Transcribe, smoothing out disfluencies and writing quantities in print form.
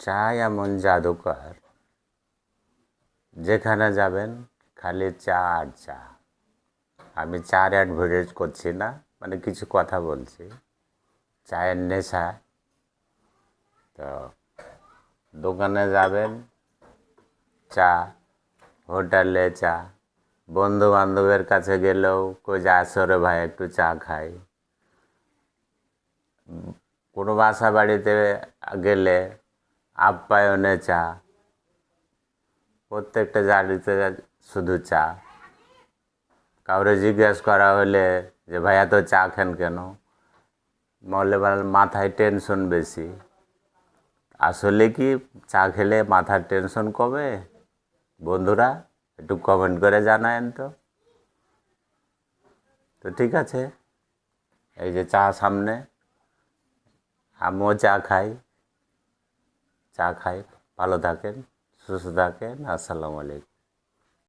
চা এমন জাদুকর, যেখানে যাবেন খালি চা আর চা। আমি চার অ্যাডভার্টাইজ করছি না, মানে কিছু কথা বলছি। চায়ের নেশা। তো দোকানে যাবেন চা, হোটেলে চা, বন্ধু বান্ধবের কাছে গেলেও কই যে আসো রে ভাই একটু চা খাই। কোনো বাসা বাড়িতে গেলে আপ্যায়নে চা, প্রত্যেকটা গাড়িতে শুধু চা। কাউরে জিজ্ঞেস করা হলে যে ভাই এত চা খান কেন, বলে মাথায় টেনশন বেশি। আসলে কি চা খেলে মাথার টেনশন কমে? বন্ধুরা একটু কমেন্ট করে জানায়েন তো। তো ঠিক আছে, এই যে চা সামনে, আমিও চা খাই। ভালো থাকেন, সুস্থ থাকেন। আসসালামু আলাইকুম।